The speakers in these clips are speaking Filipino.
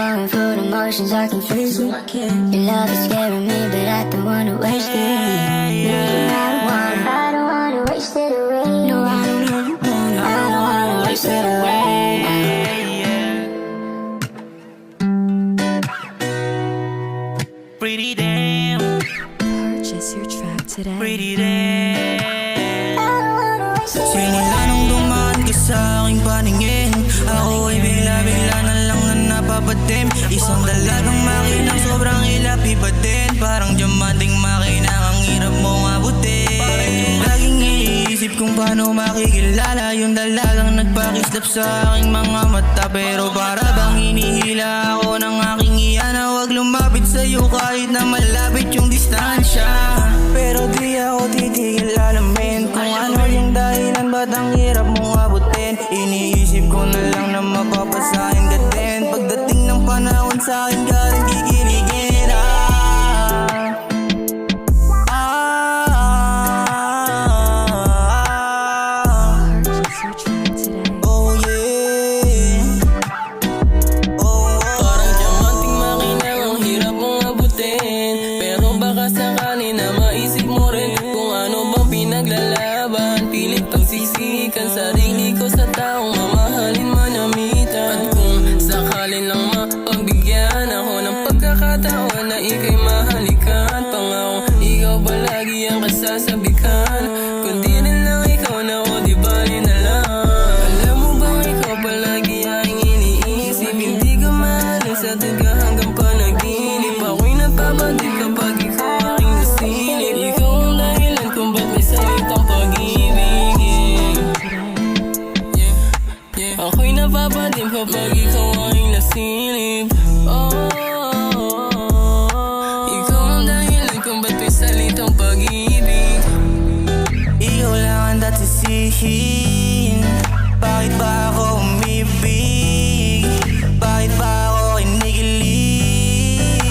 going through the motions, I can freeze it. Your love is scaring me, but I don't wanna waste it. I don't wanna waste it away. No, I don't wanna waste it away. Pretty damn. Purchase your track today. Pretty damn. Simula nung dumaan ka sa aking paningin, ako ay bigla-bigla na lang na napapatim. Isang dalagang makinang sobrang ilapi pa din. Parang diamanting makinang ang hirap mong abutin. Laging iniisip kung paano makikilala yung dalagang nagpakislap sa aking mga mata. Pero para bang hinihila ako ng aking iyan na huwag lumapit sa'yo kahit na malapit yung distansya. Pero di ako titigil alamin kung ano yung dahilan ba't ang hirap mong abutin. Iniisip ko na lang na mapapasahin ka din. Pagdating ng panahon sa akin ka rin kikiligin. Purchase your track today. Oh yeah. Parang diamanting makinang ang hirap mong abutin. Pero baka sakali na maisip mo rin kung ano bang pinaglalaban. Pilit pagsisikan sarili ko sa taong mamahalin manamitan. At kung sakalin lang mapagbigyan ako ng pagkakataon na ika'y mahalikan, pangako ikaw palagi ang kasasabikan. Kundi rin lang ikaw na o di bali na lang. Alam mo ba ikaw palagi aking iniisip. Hindi ka mahalin sa tiga hanggang panaginip. Ako'y napabalik kapag ikaw aking nasilip. Ikaw ang dahilan kung ba't may salitang pag-ibig. Ako'y napapadim kapag ikaw aking nasilip. Ikaw ang dahilan kung ba't may salitang pag-ibig. Ikaw lang ang datsisihin. Bakit ba ako umibig? Bakit ba ako kinikilig?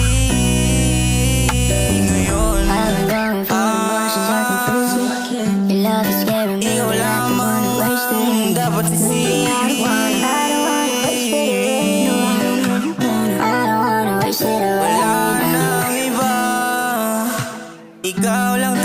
Ngayon I've been going through the motions, I can freeze it. Your love is scaring me, ikaw but I don't wanna waste it. lamang dapat sisihin. I don't wanna waste it away. No, I don't wanna waste it away. Wala nang iba, ikaw lang